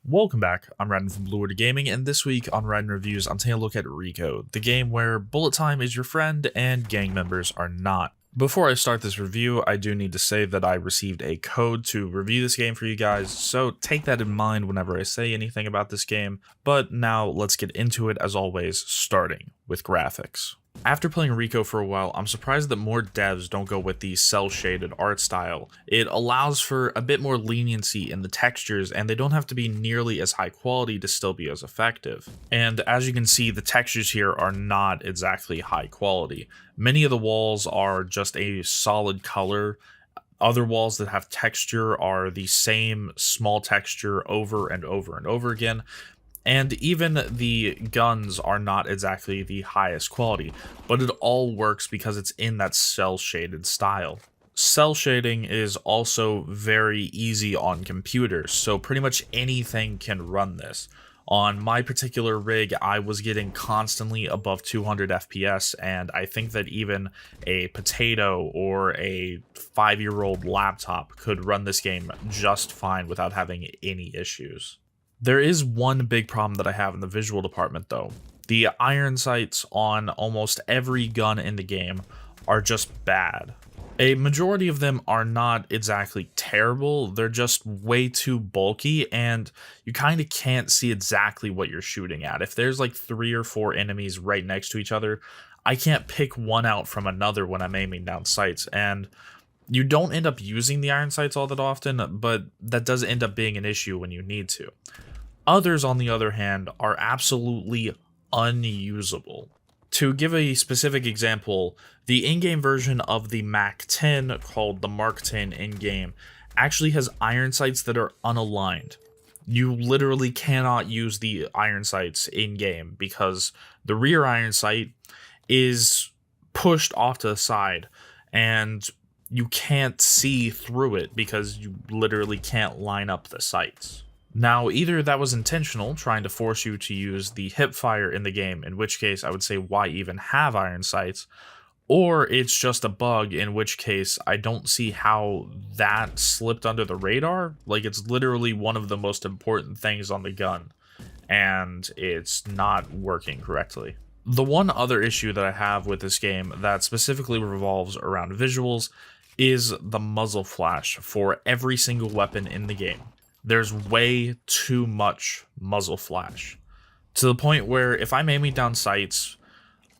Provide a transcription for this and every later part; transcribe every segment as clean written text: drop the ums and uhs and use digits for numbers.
Welcome back, I'm Raiden from Blue Water Gaming, and this week on Raiden Reviews, I'm taking a look at RICO, the game where bullet time is your friend and gang members are not. Before I start this review, I do need to say that I received a code to review this game for you guys, so take that in mind whenever I say anything about this game, but now let's get into it as always, starting with graphics. After playing RICO for a while, I'm surprised that more devs don't go with the cel-shaded art style. It allows for a bit more leniency in the textures, and they don't have to be nearly as high quality to still be as effective. And as you can see, the textures here are not exactly high quality. Many of the walls are just a solid color. Other walls that have texture are the same small texture over and over and over again. And even the guns are not exactly the highest quality, but it all works because it's in that cel-shaded style. Cel shading is also very easy on computers, so pretty much anything can run this. On my particular rig, I was getting constantly above 200 FPS, and I think that even a potato or a 5-year-old laptop could run this game just fine without having any issues. There is one big problem that I have in the visual department though. The iron sights on almost every gun in the game are just bad. A majority of them are not exactly terrible, they're just way too bulky and you kind of can't see exactly what you're shooting at. If there's like 3 or 4 enemies right next to each other, I can't pick one out from another when I'm aiming down sights, and you don't end up using the iron sights all that often, but that does end up being an issue when you need to. Others, on the other hand, are absolutely unusable. To give a specific example, the in-game version of the Mac-10, called the Mark-10 in-game, actually has iron sights that are unaligned. You literally cannot use the iron sights in-game because the rear iron sight is pushed off to the side, and you can't see through it because you literally can't line up the sights. Now, either that was intentional, trying to force you to use the hip fire in the game, in which case I would say why even have iron sights, or it's just a bug, in which case I don't see how that slipped under the radar. Like, it's literally one of the most important things on the gun, and it's not working correctly. The one other issue that I have with this game that specifically revolves around visuals is the muzzle flash for every single weapon in the game. There's way too much muzzle flash, to the point where if I'm aiming down sights,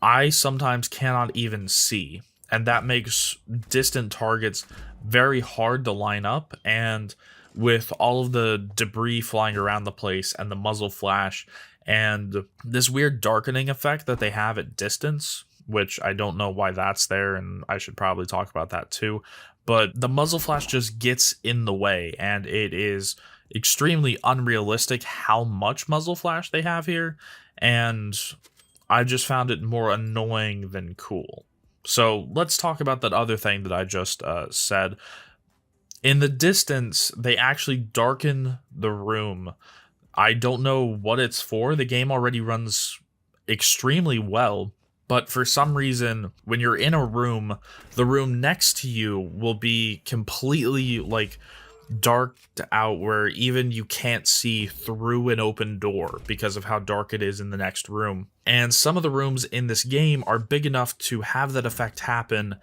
I sometimes cannot even see, and that makes distant targets very hard to line up, and with all of the debris flying around the place and the muzzle flash and this weird darkening effect that they have at distance, which I don't know why that's there, and I should probably talk about that too, but the muzzle flash just gets in the way, and it is extremely unrealistic how much muzzle flash they have here, and I just found it more annoying than cool. So let's talk about that other thing that I just said. In the distance, they actually darken the room. I don't know what it's for. The game already runs extremely well, but for some reason, when you're in a room, the room next to you will be completely like darked out, where even you can't see through an open door because of how dark it is in the next room. And some of the rooms in this game are big enough to have that effect happen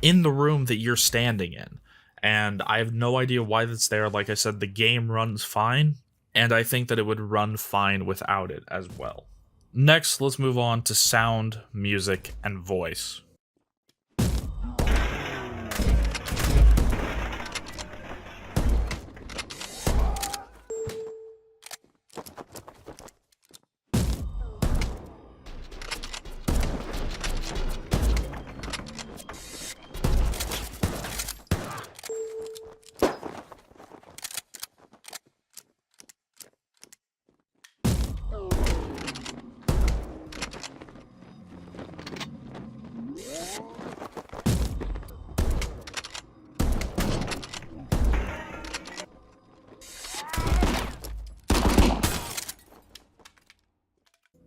in the room that you're standing in. And I have no idea why that's there. Like I said, the game runs fine, and I think that it would run fine without it as well. Next, let's move on to sound, music, and voice.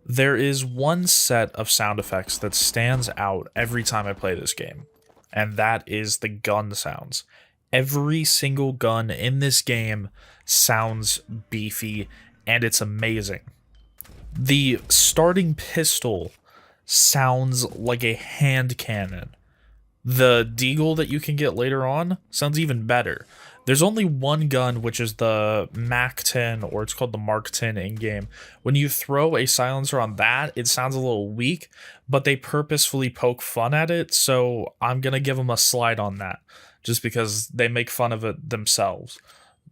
There is one set of sound effects that stands out every time I play this game, and that is the gun sounds. Every single gun in this game sounds beefy and it's amazing. The starting pistol sounds like a hand cannon. The deagle that you can get later on sounds even better. There's only one gun, which is the Mac 10, or it's called the Mark 10 in-game. When you throw a silencer on that, it sounds a little weak, but they purposefully poke fun at it, so I'm going to give them a slide on that, just because they make fun of it themselves.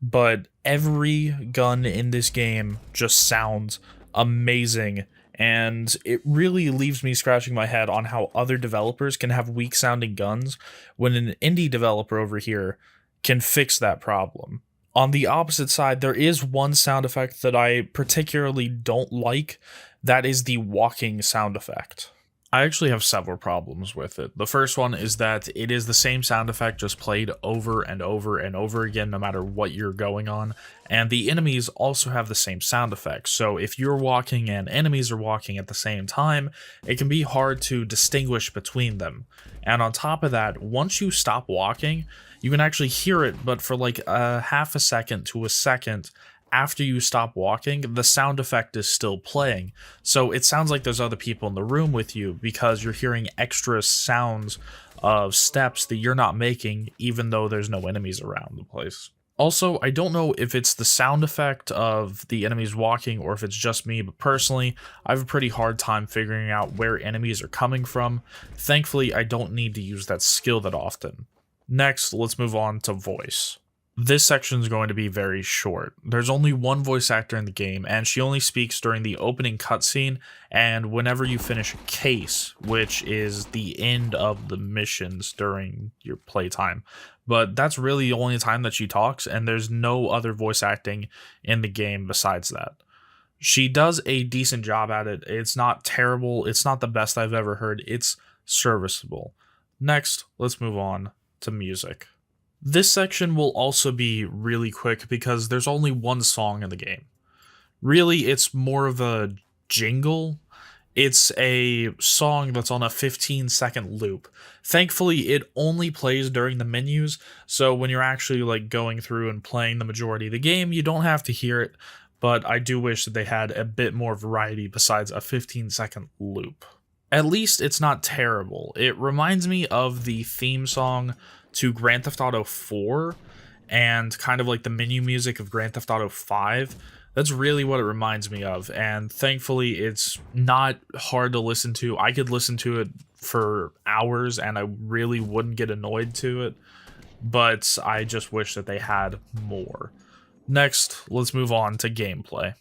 But every gun in this game just sounds amazing, and it really leaves me scratching my head on how other developers can have weak sounding guns when an indie developer over here can fix that problem. On the opposite side, there is one sound effect that I particularly don't like. That is the walking sound effect. I actually have several problems with it. The first one is that it is the same sound effect just played over and over and over again no matter what you're going on, and the enemies also have the same sound effects. So if you're walking and enemies are walking at the same time, it can be hard to distinguish between them. And on top of that, once you stop walking, you can actually hear it, but for like a half a second to a second after you stop walking, the sound effect is still playing. So it sounds like there's other people in the room with you because you're hearing extra sounds of steps that you're not making, even though there's no enemies around the place. Also, I don't know if it's the sound effect of the enemies walking or if it's just me, but personally, I have a pretty hard time figuring out where enemies are coming from. Thankfully, I don't need to use that skill that often. Next, let's move on to voice. This section is going to be very short. There's only one voice actor in the game, and she only speaks during the opening cutscene and whenever you finish a case, which is the end of the missions during your playtime. But that's really the only time that she talks, and there's no other voice acting in the game besides that. She does a decent job at it. It's not terrible. It's not the best I've ever heard. It's serviceable. Next, let's move on to music. This section will also be really quick because there's only one song in the game. Really, it's more of a jingle. It's a song that's on a 15-second loop. Thankfully, it only plays during the menus, so when you're actually like going through and playing the majority of the game, you don't have to hear it, but I do wish that they had a bit more variety besides a 15-second loop. At least it's not terrible. It reminds me of the theme song to Grand Theft Auto 4 and kind of like the menu music of Grand Theft Auto 5. That's really what it reminds me of, and thankfully it's not hard to listen to. I could listen to it for hours and I really wouldn't get annoyed to it, but I just wish that they had more. Next, let's move on to gameplay.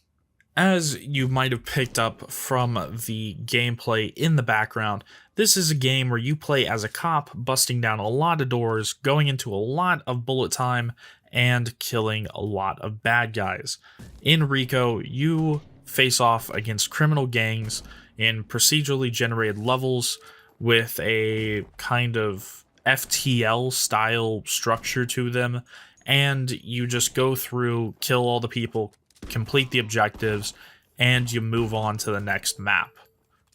As you might have picked up from the gameplay in the background, this is a game where you play as a cop, busting down a lot of doors, going into a lot of bullet time, and killing a lot of bad guys. In RICO, you face off against criminal gangs in procedurally generated levels with a kind of FTL style structure to them, and you just go through, kill all the people, complete the objectives, and you move on to the next map.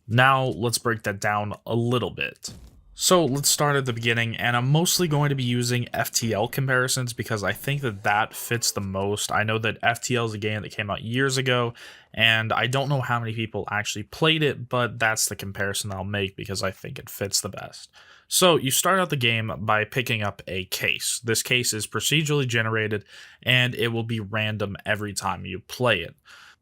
Now let's break that down a little bit. So let's start at the beginning, and I'm mostly going to be using FTL comparisons because I think that that fits the most. I know that FTL is a game that came out years ago, and I don't know how many people actually played it, but that's the comparison I'll make because I think it fits the best. So you start out the game by picking up a case. This case is procedurally generated, and it will be random every time you play it.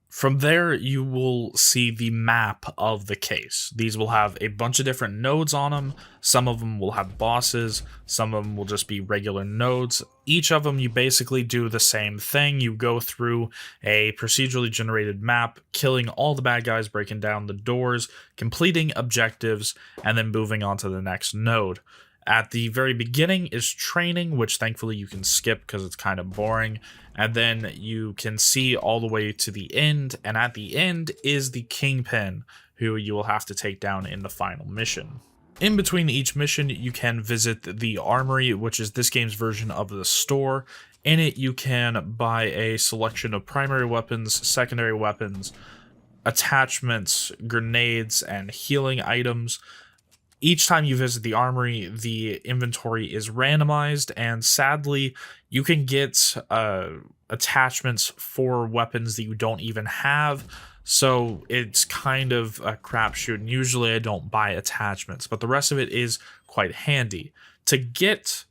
From there, you will see the map of the case. These will have a bunch of different nodes on them. Some of them will have bosses. Some of them will just be regular nodes. Each of them, you basically do the same thing. You go through a procedurally generated map, killing all the bad guys, breaking down the doors, completing objectives, and then moving on to the next node. At the very beginning is training, which thankfully you can skip because it's kind of boring. And then you can see all the way to the end. And at the end is the Kingpin, who you will have to take down in the final mission. In between each mission, you can visit the armory, which is this game's version of the store. In it, you can buy a selection of primary weapons, secondary weapons, attachments, grenades, and healing items. Each time you visit the armory, the inventory is randomized, and sadly, you can get attachments for weapons that you don't even have. So it's kind of a crapshoot. And usually I don't buy attachments, but the rest of it is quite handy. To get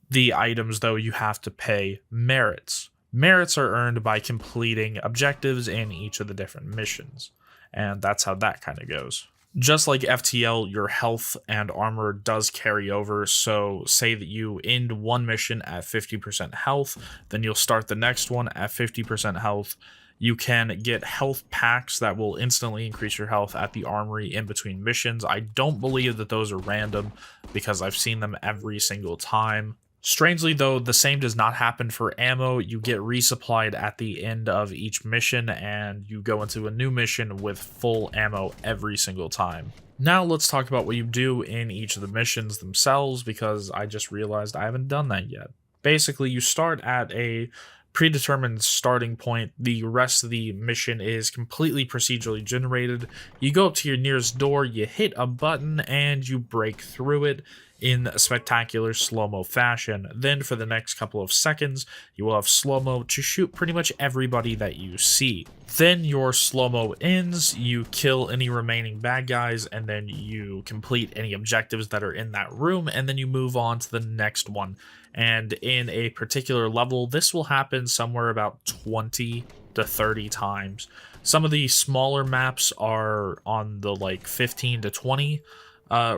the items, though, you have to pay merits. Merits are earned by completing objectives in each of the different missions. And that's how that kind of goes. Just like FTL, your health and armor does carry over, so say that you end one mission at 50% health, then you'll start the next one at 50% health. You can get health packs that will instantly increase your health at the armory in between missions. I don't believe that those are random because I've seen them every single time. Strangely, though, the same does not happen for ammo. You get resupplied at the end of each mission, and you go into a new mission with full ammo every single time. Now let's talk about what you do in each of the missions themselves, because I just realized I haven't done that yet. Basically, you start at a predetermined starting point. The rest of the mission is completely procedurally generated. You go up to your nearest door, you hit a button, and you break through it in a spectacular slow-mo fashion. Then for the next couple of seconds, you will have slow-mo to shoot pretty much everybody that you see. Then your slow-mo ends, you kill any remaining bad guys, and then you complete any objectives that are in that room, and then you move on to the next one. And in a particular level, this will happen somewhere about 20 to 30 times. Some of the smaller maps are on the like 15 to 20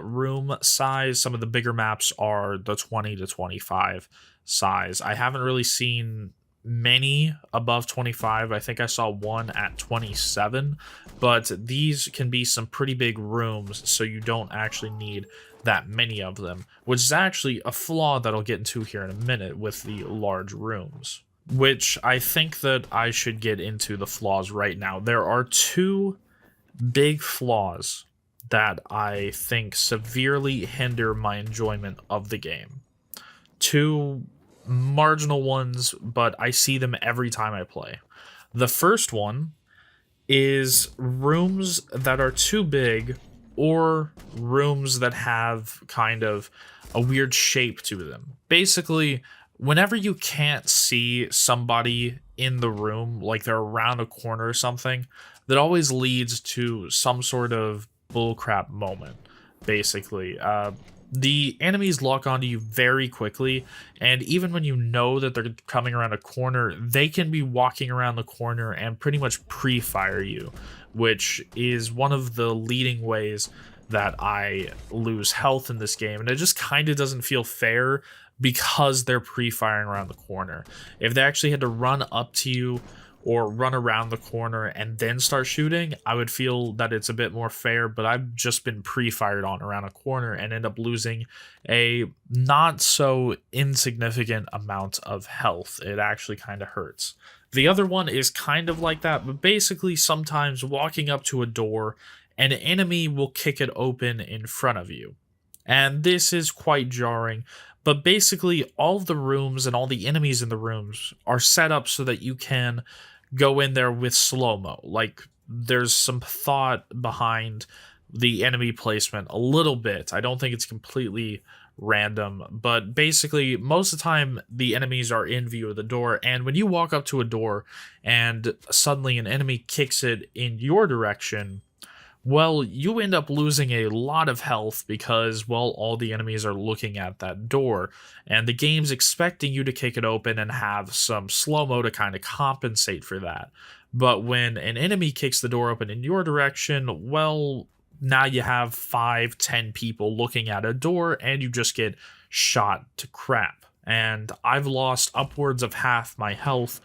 room size. Some of the bigger maps are the 20 to 25 size. I haven't really seen many above 25. I think I saw one at 27, but these can be some pretty big rooms, so you don't actually need that many of them, which is actually a flaw that I'll get into here in a minute with the large rooms, which I think that I should get into the flaws right now. There are two big flaws that I think severely hinder my enjoyment of the game. Two marginal ones, but I see them every time I play. The first one is rooms that are too big, or rooms that have kind of a weird shape to them. Basically, whenever you can't see somebody in the room, like they're around a corner or something, that always leads to some sort of bullcrap moment, basically. The enemies lock onto you very quickly, and even when you know that they're coming around a corner, they can be walking around the corner and pretty much pre-fire you, which is one of the leading ways that I lose health in this game, and it just kind of doesn't feel fair because they're pre-firing around the corner. If they actually had to run up to you or run around the corner and then start shooting, I would feel that it's a bit more fair, but I've just been pre-fired on around a corner and end up losing a not so insignificant amount of health. It actually kind of hurts. The other one is kind of like that, but basically sometimes walking up to a door, an enemy will kick it open in front of you. And this is quite jarring, but basically all of the rooms and all the enemies in the rooms are set up so that you can go in there with slow-mo. Like, there's some thought behind the enemy placement a little bit. I don't think it's completely random, but basically most of the time the enemies are in view of the door, and when you walk up to a door and suddenly an enemy kicks it in your direction, well, you end up losing a lot of health because, well, all the enemies are looking at that door, and the game's expecting you to kick it open and have some slow-mo to kind of compensate for that. But when an enemy kicks the door open in your direction, well, now you have 5-10 people looking at a door, and you just get shot to crap. And I've lost upwards of half my health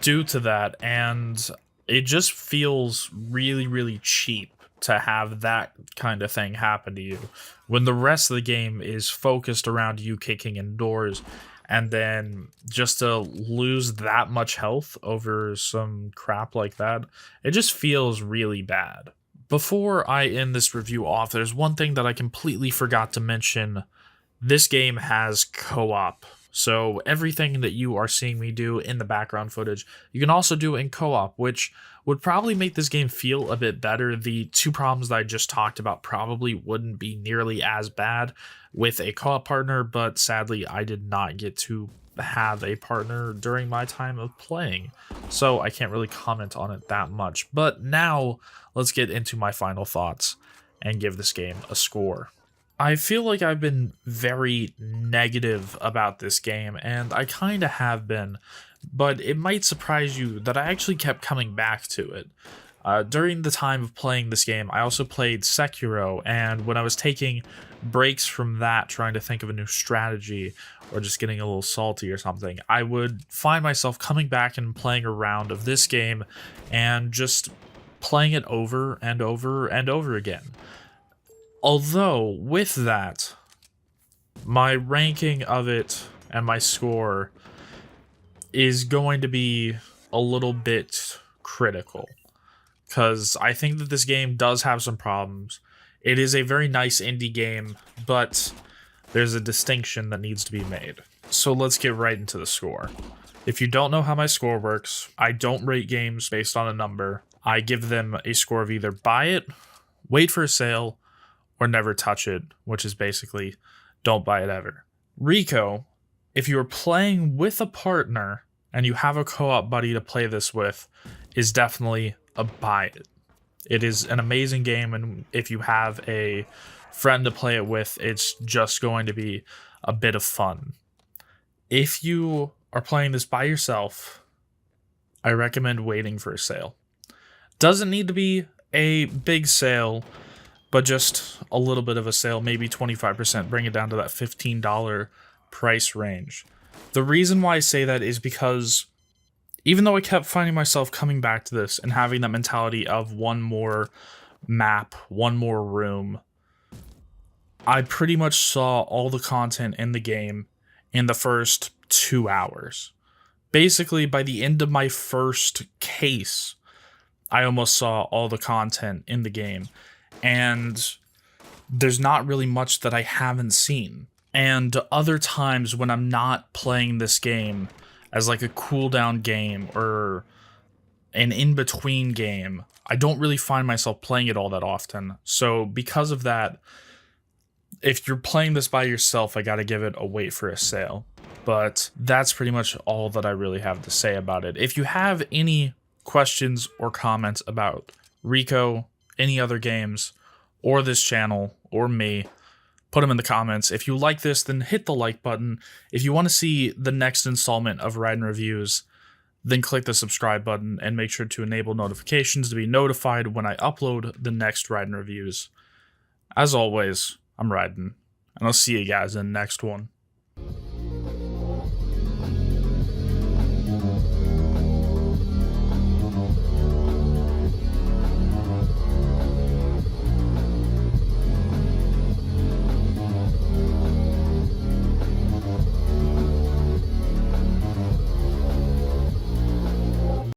due to that, and it just feels really, really cheap to have that kind of thing happen to you when the rest of the game is focused around you kicking in doors, and then just to lose that much health over some crap like that, it just feels really bad. Before I end this review off, there's one thing that I completely forgot to mention. This game has co-op, So everything that you are seeing me do in the background footage, you can also do in co-op, which would probably make this game feel a bit better. The two problems that I just talked about probably wouldn't be nearly as bad with a co-op partner, but sadly I did not get to have a partner during my time of playing, so I can't really comment on it that much. But now let's get into my final thoughts and give this game a score. I feel like I've been very negative about this game, and I kind of have been, but it might surprise you that I actually kept coming back to it. During the time of playing this game, I also played Sekiro, and when I was taking breaks from that, trying to think of a new strategy, or just getting a little salty or something, I would find myself coming back and playing a round of this game, and just playing it over and over and over again. Although, with that, my ranking of it and my score is going to be a little bit critical, because I think that this game does have some problems. It is a very nice indie game, but there's a distinction that needs to be made. So let's get right into the score. If you don't know how my score works, I don't rate games based on a number. I give them a score of either buy it, wait for a sale, or never touch it, which is basically don't buy it ever. RICO, if you're playing with a partner and you have a co-op buddy to play this with, is definitely a buy it. It is an amazing game, and if you have a friend to play it with, it's just going to be a bit of fun. If you are playing this by yourself, I recommend waiting for a sale. Doesn't need to be a big sale, but just a little bit of a sale, maybe 25%, bring it down to that $15 price range. The reason why I say that is because even though I kept finding myself coming back to this and having that mentality of one more map, one more room, I pretty much saw all the content in the game in the first 2 hours. Basically, by the end of my first case, I almost saw all the content in the game. And there's not really much that I haven't seen. And other times when I'm not playing this game as like a cooldown game or an in-between game, I don't really find myself playing it all that often. So because of that, if you're playing this by yourself, I gotta give it a wait for a sale. But that's pretty much all that I really have to say about it. If you have any questions or comments about RICO, any other games, or this channel, or me, put them in the comments. If you like this, then hit the like button. If you want to see the next installment of Raiden Reviews, then click the subscribe button and make sure to enable notifications to be notified when I upload the next Raiden Reviews. As always, I'm Raiden, and I'll see you guys in the next one.